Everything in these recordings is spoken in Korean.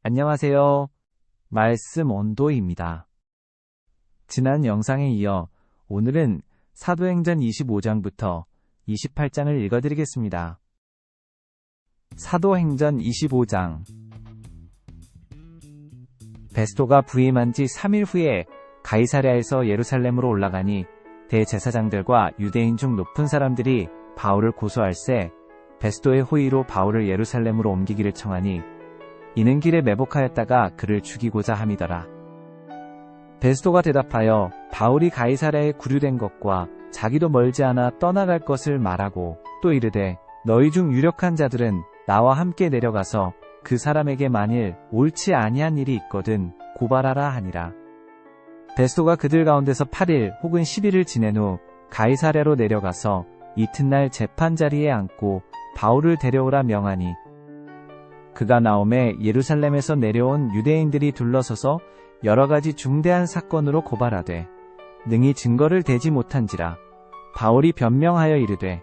안녕하세요. 말씀 온도입니다. 지난 영상에 이어 오늘은 사도행전 25장부터 28장을 읽어드리겠습니다. 사도행전 25장. 베스토가 부임한 지 3일 후에 가이사랴에서 예루살렘으로 올라가니 대제사장들과 유대인 중 높은 사람들이 바울을 고소할세 베스토의 호의로 바울을 예루살렘으로 옮기기를 청하니 이는 길에 매복하였다가 그를 죽이고자 함이더라. 베스토가 대답하여 바울이 가이사랴에 구류된 것과 자기도 멀지 않아 떠나갈 것을 말하고 또 이르되 너희 중 유력한 자들은 나와 함께 내려가서 그 사람에게 만일 옳지 아니한 일이 있거든 고발하라 하니라. 베스토가 그들 가운데서 8일 혹은 10일을 지낸 후 가이사랴로 내려가서 이튿날 재판 자리에 앉고 바울을 데려오라 명하니 그가 나오매 예루살렘에서 내려온 유대인들이 둘러서서 여러가지 중대한 사건으로 고발하되 능히 증거를 대지 못한지라. 바울이 변명하여 이르되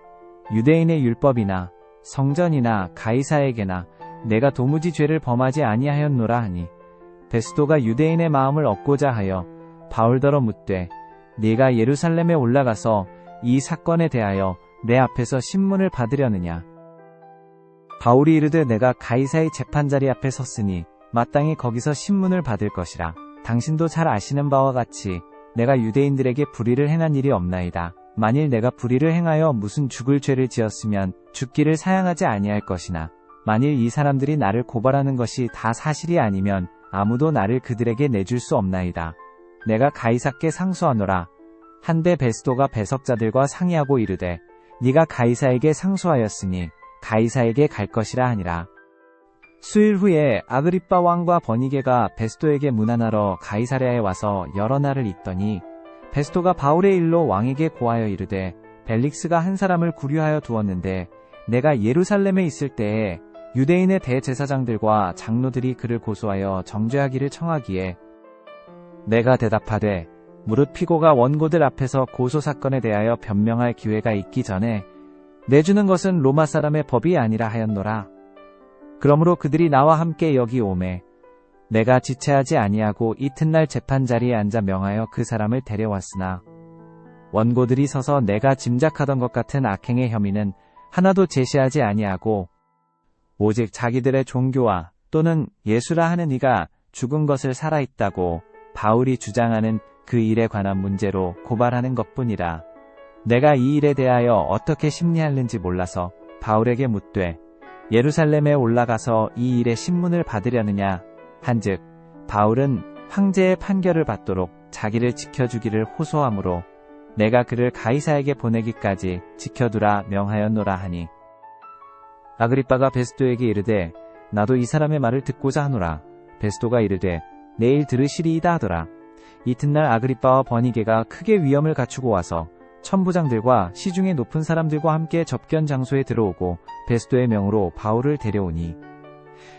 유대인의 율법이나 성전이나 가이사에게나 내가 도무지 죄를 범하지 아니하였노라 하니 베스토가 유대인의 마음을 얻고자 하여 바울더러 묻되 네가 예루살렘에 올라가서 이 사건에 대하여 내 앞에서 신문을 받으려느냐. 바울이 이르되 내가 가이사의 재판자리 앞에 섰으니 마땅히 거기서 신문을 받을 것이라. 당신도 잘 아시는 바와 같이 내가 유대인들에게 불의를 행한 일이 없나이다. 만일 내가 불의를 행하여 무슨 죽을 죄를 지었으면 죽기를 사양하지 아니할 것이나 만일 이 사람들이 나를 고발하는 것이 다 사실이 아니면 아무도 나를 그들에게 내줄 수 없나이다. 내가 가이사께 상소하노라. 한데 베스토가 배석자들과 상의하고 이르되 네가 가이사에게 상소하였으니 가이사에게 갈 것이라 하니라. 수일 후에 아그리빠 왕과 버니게가 베스토에게 문안하러 가이사랴에 와서 여러 날을 있더니 베스토가 바울의 일로 왕에게 고하여 이르되 벨릭스가 한 사람을 구류하여 두었는데 내가 예루살렘에 있을 때에 유대인의 대제사장들과 장로들이 그를 고소하여 정죄하기를 청하기에 내가 대답하되 무릇 피고가 원고들 앞에서 고소사건에 대하여 변명할 기회가 있기 전에 내주는 것은 로마 사람의 법이 아니라 하였노라. 그러므로 그들이 나와 함께 여기 오매 내가 지체하지 아니하고 이튿날 재판자리에 앉아 명하여 그 사람을 데려왔으나 원고들이 서서 내가 짐작하던 것 같은 악행의 혐의는 하나도 제시하지 아니하고 오직 자기들의 종교와 또는 예수라 하는 이가 죽은 것을 살아있다고 바울이 주장하는 그 일에 관한 문제로 고발하는 것뿐이라. 내가 이 일에 대하여 어떻게 심리하는지 몰라서 바울에게 묻되 예루살렘에 올라가서 이 일의 신문을 받으려느냐 한즉 바울은 황제의 판결을 받도록 자기를 지켜주기를 호소하므로 내가 그를 가이사에게 보내기까지 지켜두라 명하였노라 하니 아그리빠가 베스토에게 이르되 나도 이 사람의 말을 듣고자 하노라. 베스토가 이르되 내일 들으시리이다 하더라. 이튿날 아그리빠와 버니게가 크게 위엄을 갖추고 와서 천부장들과 시중의 높은 사람들과 함께 접견 장소에 들어오고 베스토의 명으로 바울을 데려오니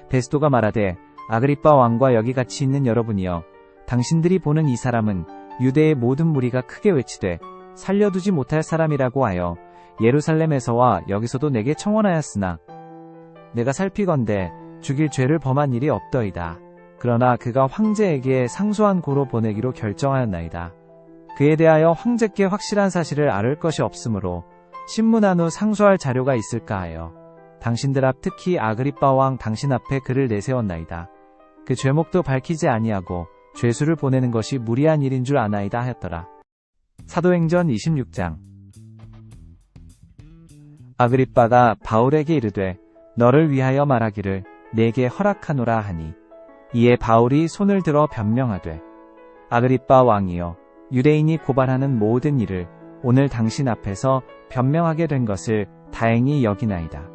베스토가 말하되 아그리빠 왕과 여기 같이 있는 여러분이여 당신들이 보는 이 사람은 유대의 모든 무리가 크게 외치되 살려두지 못할 사람이라고 하여 예루살렘에서와 여기서도 내게 청원하였으나 내가 살피건대 죽일 죄를 범한 일이 없더이다. 그러나 그가 황제에게 상소한 고로 보내기로 결정하였나이다. 그에 대하여 황제께 확실한 사실을 아를 것이 없으므로 신문한 후 상소할 자료가 있을까 하여 당신들 앞 특히 아그리빠 왕 당신 앞에 그를 내세웠나이다. 그 죄목도 밝히지 아니하고 죄수를 보내는 것이 무리한 일인 줄 아나이다 하였더라. 사도행전 26장. 아그리빠가 바울에게 이르되 너를 위하여 말하기를 내게 허락하노라 하니 이에 바울이 손을 들어 변명하되 아그리빠 왕이여 유대인이 고발하는 모든 일을 오늘 당신 앞에서 변명하게 된 것을 다행히 여기나이다.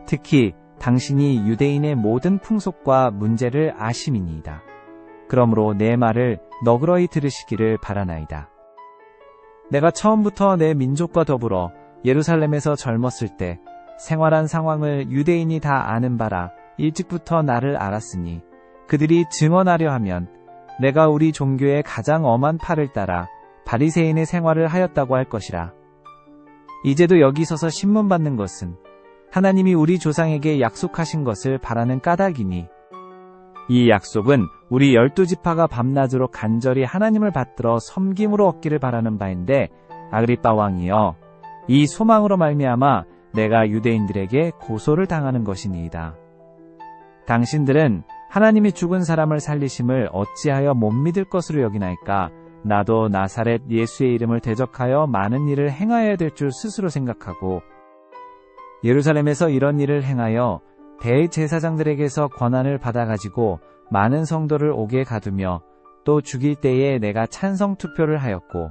특히 당신이 유대인의 모든 풍속과 문제를 아심이니이다. 그러므로 내 말을 너그러이 들으시기를 바라나이다. 내가 처음부터 내 민족과 더불어 예루살렘에서 젊었을 때 생활한 상황을 유대인이 다 아는 바라 일찍부터 나를 알았으니 그들이 증언하려 하면 내가 우리 종교의 가장 엄한 팔을 따라 바리새인의 생활을 하였다고 할 것이라. 이제도 여기 서서 신문 받는 것은 하나님이 우리 조상에게 약속하신 것을 바라는 까닭이니 이 약속은 우리 12지파가 밤낮으로 간절히 하나님을 받들어 섬김으로 얻기를 바라는 바인데, 아그리빠 왕이여, 이 소망으로 말미암아 내가 유대인들에게 고소를 당하는 것이니이다. 당신들은 하나님이 죽은 사람을 살리심을 어찌하여 못 믿을 것으로 여기나이까? 나도 나사렛 예수의 이름을 대적하여 많은 일을 행하여야 될 줄 스스로 생각하고, 예루살렘에서 이런 일을 행하여 대제사장들에게서 권한을 받아가지고 많은 성도를 옥에 가두며, 또 죽일 때에 내가 찬성 투표를 하였고,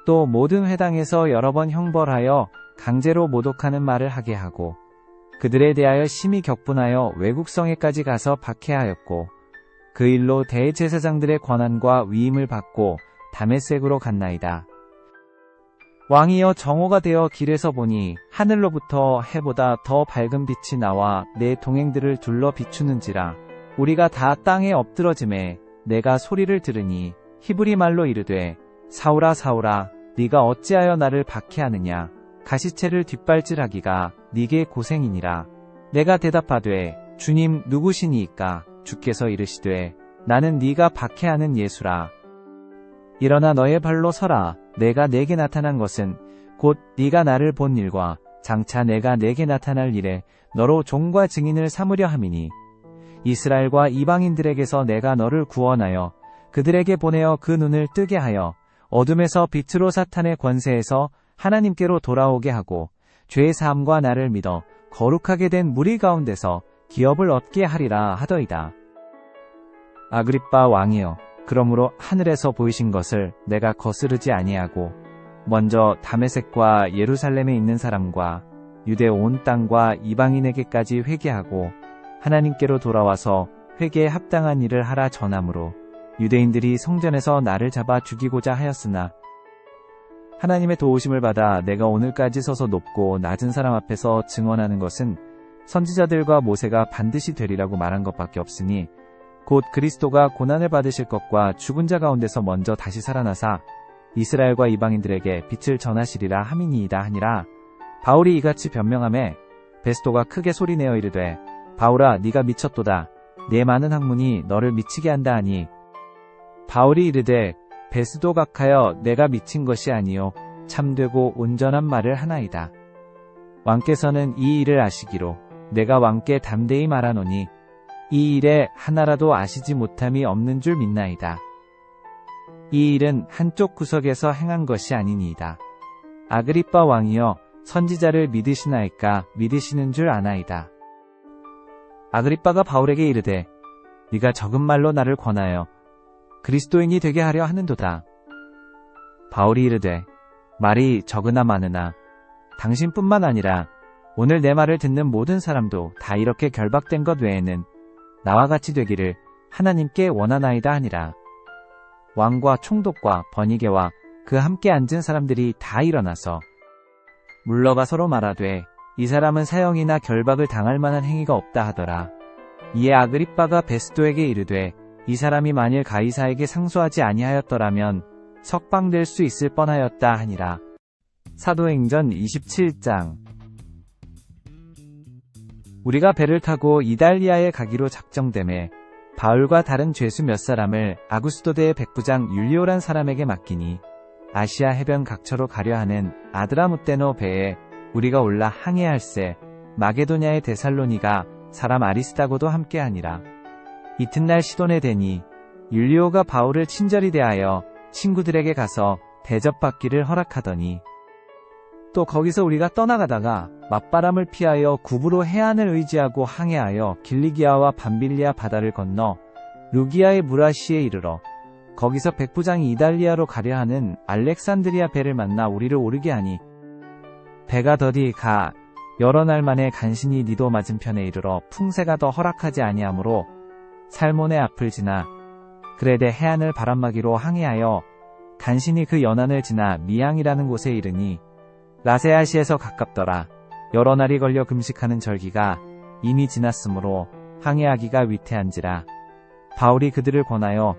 또 모든 회당에서 여러 번 형벌하여 강제로 모독하는 말을 하게 하고, 그들에 대하여 심히 격분하여 외국성에까지 가서 박해하였고, 그 일로 대제사장들의 권한과 위임을 받고 다메섹으로 갔나이다. 왕이여, 정오가 되어 길에서 보니 하늘로부터 해보다 더 밝은 빛이 나와 내 동행들을 둘러 비추는지라. 우리가 다 땅에 엎드러짐에 내가 소리를 들으니 히브리 말로 이르되, 사울아 사울아, 네가 어찌하여 나를 박해하느냐? 가시체를 뒷발질하기가 네게 고생이니라. 내가 대답하되, 주님 누구시니이까? 주께서 이르시되, 나는 네가 박해하는 예수라. 일어나 너의 발로 서라. 내가 내게 나타난 것은 곧 네가 나를 본 일과 장차 내가 내게 나타날 일에 너로 종과 증인을 삼으려 함이니, 이스라엘과 이방인들에게서 내가 너를 구원하여 그들에게 보내어 그 눈을 뜨게 하여 어둠에서 빛으로 사탄의 권세에서 하나님께로 돌아오게 하고, 죄의 사함과 나를 믿어 거룩하게 된 무리 가운데서 기업을 얻게 하리라 하더이다. 아그리빠 왕이여, 그러므로 하늘에서 보이신 것을 내가 거스르지 아니하고 먼저 다메섹과 예루살렘에 있는 사람과 유대 온 땅과 이방인에게까지 회개하고 하나님께로 돌아와서 회개에 합당한 일을 하라 전함으로, 유대인들이 성전에서 나를 잡아 죽이고자 하였으나 하나님의 도우심을 받아 내가 오늘까지 서서 높고 낮은 사람 앞에서 증언하는 것은 선지자들과 모세가 반드시 되리라고 말한 것밖에 없으니, 곧 그리스도가 고난을 받으실 것과 죽은 자 가운데서 먼저 다시 살아나사 이스라엘과 이방인들에게 빛을 전하시리라 함이니이다 하니라. 바울이 이같이 변명하매 베스도가 크게 소리내어 이르되, 바울아, 네가 미쳤도다. 네 많은 학문이 너를 미치게 한다 하니, 바울이 이르되, 베스도 각하여 내가 미친 것이 아니요 참되고 온전한 말을 하나이다. 왕께서는 이 일을 아시기로 내가 왕께 담대히 말하노니, 이 일에 하나라도 아시지 못함이 없는 줄 믿나이다. 이 일은 한쪽 구석에서 행한 것이 아니니이다. 아그리빠 왕이여, 선지자를 믿으시나이까? 믿으시는 줄 아나이다. 아그리빠가 바울에게 이르되, 네가 적은 말로 나를 권하여 그리스도인이 되게 하려 하는도다. 바울이 이르되, 말이 적으나 많으나 당신뿐만 아니라 오늘 내 말을 듣는 모든 사람도 다 이렇게 결박된 것 외에는 나와 같이 되기를 하나님께 원하나이다 하니라. 왕과 총독과 번이게와 그 함께 앉은 사람들이 다 일어나서 물러가 서로 말하되, 이 사람은 사형이나 결박을 당할 만한 행위가 없다 하더라. 이에 아그리빠가 베스도에게 이르되, 이 사람이 만일 가이사에게 상소하지 아니하였더라면 석방될 수 있을 뻔하였다 하니라. 사도행전 27장. 우리가 배를 타고 이달리아에 가기로 작정되매 바울과 다른 죄수 몇 사람을 아구스도대의 백부장 율리오란 사람에게 맡기니, 아시아 해변 각처로 가려 하는 아드라무떼노 배에 우리가 올라 항해할세 마게도냐의 데살로니가 사람 아리스다고도 함께하니라. 이튿날 시돈에 대니 율리오가 바울을 친절히 대하여 친구들에게 가서 대접받기를 허락하더니, 또 거기서 우리가 떠나가다가 맞바람을 피하여 구브로 해안을 의지하고 항해하여 길리기아와 밤빌리아 바다를 건너 루기아의 무라시에 이르러 거기서 백부장이 이달리아로 가려 하는 알렉산드리아 배를 만나 우리를 오르게 하니, 배가 더디 가 여러 날 만에 간신히 니도 맞은편에 이르러 풍세가 더 허락하지 아니하므로 살몬의 앞을 지나 그레데 해안을 바람막이로 항해하여 간신히 그 연안을 지나 미양이라는 곳에 이르니, 라세아시에서 가깝더라. 여러 날이 걸려 금식하는 절기가 이미 지났으므로 항해하기가 위태한지라. 바울이 그들을 권하여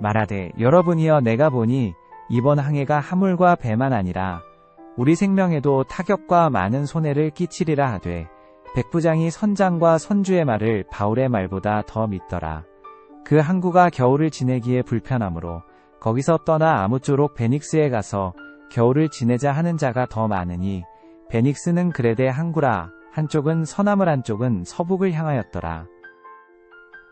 말하되, 여러분이여, 내가 보니 이번 항해가 하물과 배만 아니라 우리 생명에도 타격과 많은 손해를 끼치리라 하되, 백부장이 선장과 선주의 말을 바울의 말보다 더 믿더라. 그 항구가 겨울을 지내기에 불편하므로 거기서 떠나 아무쪼록 베닉스에 가서 겨울을 지내자 하는 자가 더 많으니 베닉스는 그레데 항구라. 한쪽은 서남을 한쪽은 서북을 향하였더라.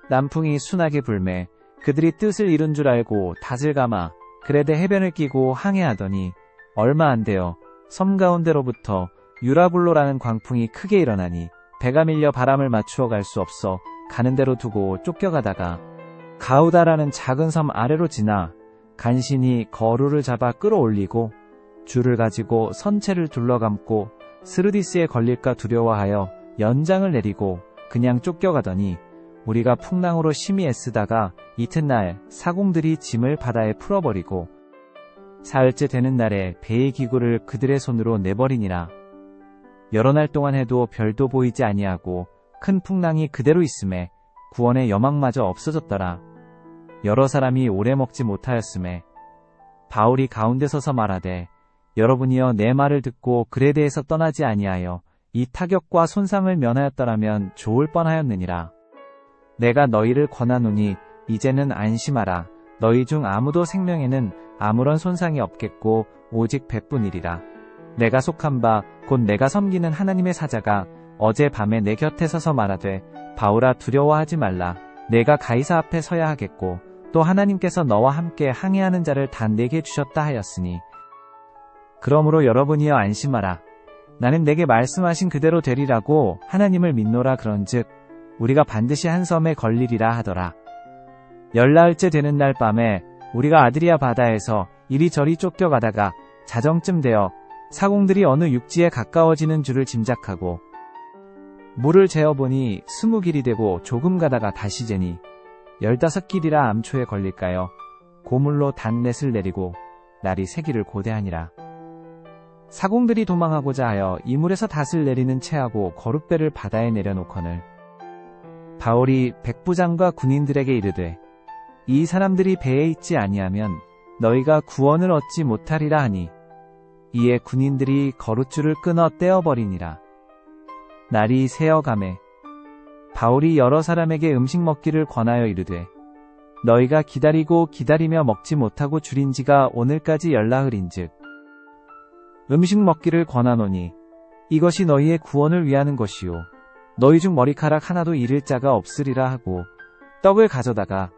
남풍이 순하게 불매 그들이 뜻을 이룬 줄 알고 닷을 감아 그레데 해변을 끼고 항해하더니 얼마 안 되어 섬 가운데로부터 유라불로라는 광풍이 크게 일어나니 배가 밀려 바람을 맞추어 갈 수 없어 가는 대로 두고 쫓겨가다가 가우다라는 작은 섬 아래로 지나 간신히 거루를 잡아 끌어올리고 줄을 가지고 선체를 둘러감고 스르디스에 걸릴까 두려워하여 연장을 내리고 그냥 쫓겨가더니 우리가 풍랑으로 심히 애쓰다가 이튿날 사공들이 짐을 바다에 풀어버리고 사흘째 되는 날에 배의 기구를 그들의 손으로 내버리니라. 여러 날 동안 해도 별도 보이지 아니하고 큰 풍랑이 그대로 있음에 구원의 여망마저 없어졌더라. 여러 사람이 오래 먹지 못하였음에 바울이 가운데 서서 말하되 여러분이여 내 말을 듣고 그레데에서 떠나지 아니하여 이 타격과 손상을 면하였더라면 좋을 뻔하였느니라. 내가 너희를 권하노니 이제는 안심하라. 너희 중 아무도 생명에는 아무런 손상이 없겠고 오직 배뿐이리라. 내가 속한 바 곧 내가 섬기는 하나님의 사자가 어제 밤에 내 곁에 서서 말하되 바울아 두려워하지 말라. 내가 가이사 앞에 서야 하겠고 또 하나님께서 너와 함께 항해하는 자를 다 내게 주셨다 하였으니 그러므로 여러분이여 안심하라. 나는 내게 말씀하신 그대로 되리라고 하나님을 믿노라. 그런즉 우리가 반드시 한 섬에 걸리리라 하더라. 열나흘째 되는 날 밤에 우리가 아드리아 바다에서 이리저리 쫓겨가다가 자정쯤 되어 사공들이 어느 육지에 가까워지는 줄을 짐작하고 물을 재어보니 20길이 되고 조금 가다가 다시 재니 15길이라 암초에 걸릴까요? 고물로 단넷을 내리고 날이 새기를 고대하니라. 사공들이 도망하고자 하여 이물에서 닷을 내리는 채하고 거룻배를 바다에 내려놓거늘 바울이 백부장과 군인들에게 이르되 이 사람들이 배에 있지 아니하면 너희가 구원을 얻지 못하리라 하니 이에 군인들이 거룻줄을 끊어 떼어버리니라. 날이 새어가매 바울이 여러 사람에게 음식 먹기를 권하여 이르되 너희가 기다리고 기다리며 먹지 못하고 줄인 지가 오늘까지 열나흘인즉 음식 먹기를 권하노니 이것이 너희의 구원을 위하는 것이요 너희 중 머리카락 하나도 잃을 자가 없으리라 하고 떡을 가져다가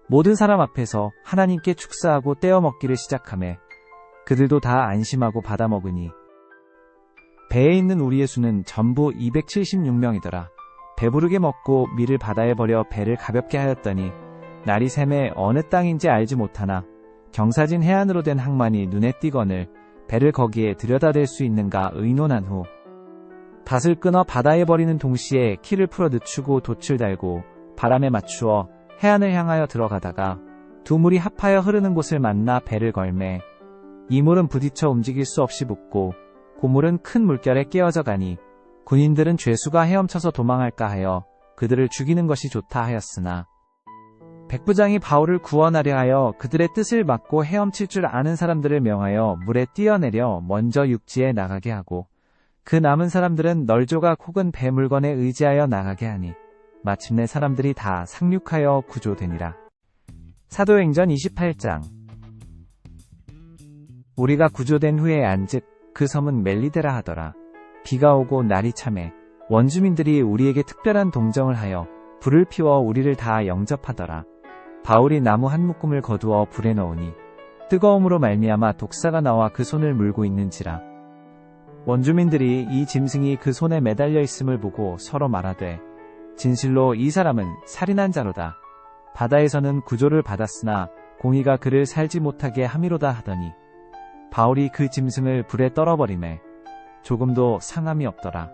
모든 사람 앞에서 하나님께 축사하고 떼어 먹기를 시작하매 그들도 다 안심하고 받아 먹으니 배에 있는 우리의 수는 전부 276명이더라. 배부르게 먹고 밀을 바다에 버려 배를 가볍게 하였더니 날이 샘에 어느 땅인지 알지 못하나 경사진 해안으로 된 항만이 눈에 띄거늘 배를 거기에 들여다댈 수 있는가 의논한 후 닷을 끊어 바다에 버리는 동시에 키를 풀어 늦추고 돛을 달고 바람에 맞추어 해안을 향하여 들어가다가 두 물이 합하여 흐르는 곳을 만나 배를 걸매 이 물은 부딪혀 움직일 수 없이 붙고 고물은 큰 물결에 깨어져 가니 군인들은 죄수가 헤엄쳐서 도망할까 하여 그들을 죽이는 것이 좋다 하였으나 백부장이 바울을 구원하려 하여 그들의 뜻을 막고 헤엄칠 줄 아는 사람들을 명하여 물에 뛰어내려 먼저 육지에 나가게 하고 그 남은 사람들은 널조각 혹은 배 물건에 의지하여 나가게 하니 마침내 사람들이 다 상륙하여 구조되니라. 사도행전 28장. 우리가 구조된 후에 안즉 그 섬은 멜리데라 하더라. 비가 오고 날이 참해 원주민들이 우리에게 특별한 동정을 하여 불을 피워 우리를 다 영접하더라. 바울이 나무 한 묶음을 거두어 불에 넣으니 뜨거움으로 말미암아 독사가 나와 그 손을 물고 있는지라. 원주민들이 이 짐승이 그 손에 매달려 있음을 보고 서로 말하되 진실로 이 사람은 살인한 자로다. 바다에서는 구조를 받았으나 공의가 그를 살지 못하게 함이로다 하더니 바울이 그 짐승을 불에 떨어버리매 조금도 상함이 없더라.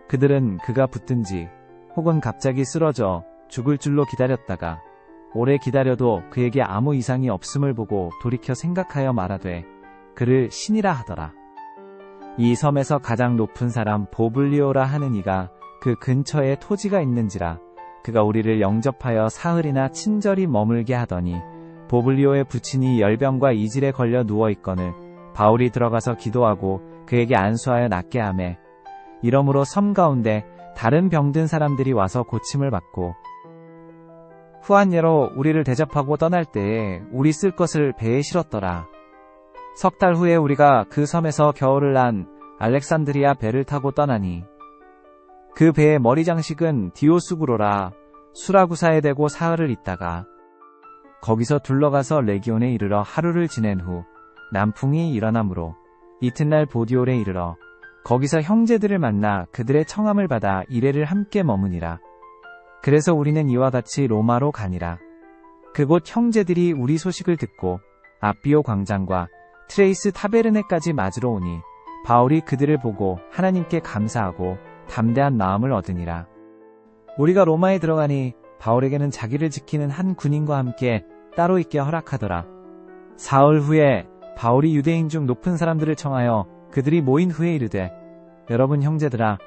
그들은 그가 붙든지 혹은 갑자기 쓰러져 죽을 줄로 기다렸다가 오래 기다려도 그에게 아무 이상이 없음을 보고 돌이켜 생각하여 말하되 그를 신이라 하더라. 이 섬에서 가장 높은 사람 보블리오라 하는 이가 그 근처에 토지가 있는지라 그가 우리를 영접하여 사흘이나 친절히 머물게 하더니 보블리오의 부친이 열병과 이질에 걸려 누워있거늘 바울이 들어가서 기도하고 그에게 안수하여 낫게 하매 이러므로 섬 가운데 다른 병든 사람들이 와서 고침을 받고 후한 예로 우리를 대접하고 떠날 때에 우리 쓸 것을 배에 실었더라. 석 달 후에 우리가 그 섬에서 겨울을 난 알렉산드리아 배를 타고 떠나니 그 배의 머리 장식은 디오수구로라 수라구사에 대고 사흘을 있다가 거기서 둘러가서 레기온에 이르러 하루를 지낸 후 남풍이 일어나므로 이튿날 보디올에 이르러 거기서 형제들을 만나 그들의 청함을 받아 이레를 함께 머무니라. 그래서 우리는 이와 같이 로마로 가니라. 그곳 형제들이 우리 소식을 듣고 아비오 광장과 트레이스 타베르네까지 맞으러 오니 바울이 그들을 보고 하나님께 감사하고 담대한 마음을 얻으니라. 우리가 로마에 들어가니 바울에게는 자기를 지키는 한 군인과 함께 따로 있게 허락하더라. 사흘 후에 바울이 유대인 중 높은 사람들을 청하여 그들이 모인 후에 이르되 여러분 형제들아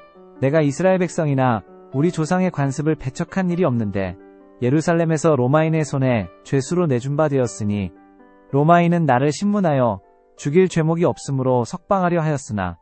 내가 이스라엘 백성이나 우리 조상의 관습을 배척한 일이 없는데 예루살렘에서 로마인의 손에 죄수로 내준 바 되었으니 로마인은 나를 신문하여 죽일 죄목이 없으므로 석방하려 하였으나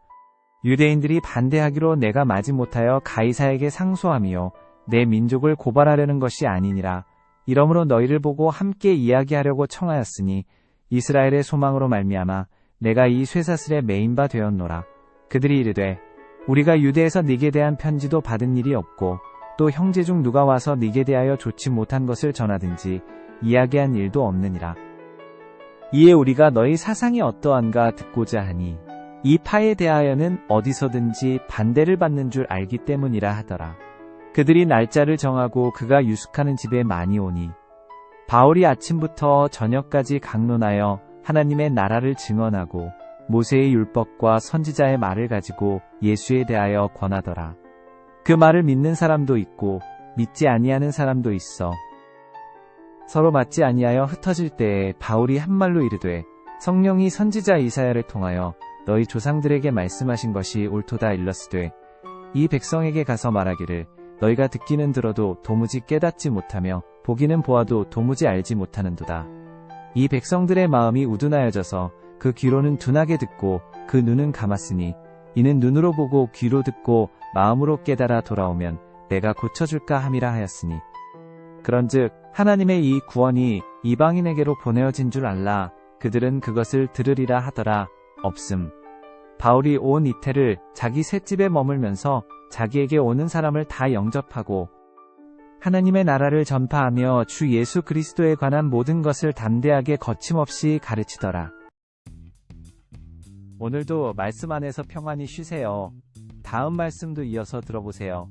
유대인들이 반대하기로 내가 마지못하여 가이사에게 상소함이요 내 민족을 고발하려는 것이 아니니라. 이러므로 너희를 보고 함께 이야기하려고 청하였으니 이스라엘의 소망으로 말미암아 내가 이 쇠사슬에 매인 바 되었노라. 그들이 이르되 우리가 유대에서 네게 대한 편지도 받은 일이 없고 또 형제 중 누가 와서 네게 대하여 좋지 못한 것을 전하든지 이야기한 일도 없느니라. 이에 우리가 너희 사상이 어떠한가 듣고자 하니 이 파에 대하여는 어디서든지 반대를 받는 줄 알기 때문이라 하더라. 그들이 날짜를 정하고 그가 유숙하는 집에 많이 오니 바울이 아침부터 저녁까지 강론하여 하나님의 나라를 증언하고 모세의 율법과 선지자의 말을 가지고 예수에 대하여 권하더라. 그 말을 믿는 사람도 있고 믿지 아니하는 사람도 있어. 서로 맞지 아니하여 흩어질 때에 바울이 한 말로 이르되 성령이 선지자 이사야를 통하여 너희 조상들에게 말씀하신 것이 옳도다 일렀으되 이 백성에게 가서 말하기를 너희가 듣기는 들어도 도무지 깨닫지 못하며 보기는 보아도 도무지 알지 못하는도다. 이 백성들의 마음이 우둔하여져서 그 귀로는 둔하게 듣고 그 눈은 감았으니 이는 눈으로 보고 귀로 듣고 마음으로 깨달아 돌아오면 내가 고쳐줄까 함이라 하였으니 그런즉 하나님의 이 구원이 이방인에게로 보내어진 줄 알라. 그들은 그것을 들으리라 하더라. 없음. 바울이 온 이태를 자기 셋집에 머물면서 자기에게 오는 사람을 다 영접하고 하나님의 나라를 전파하며 주 예수 그리스도에 관한 모든 것을 담대하게 거침없이 가르치더라. 오늘도 말씀 안에서 평안히 쉬세요. 다음 말씀도 이어서 들어보세요.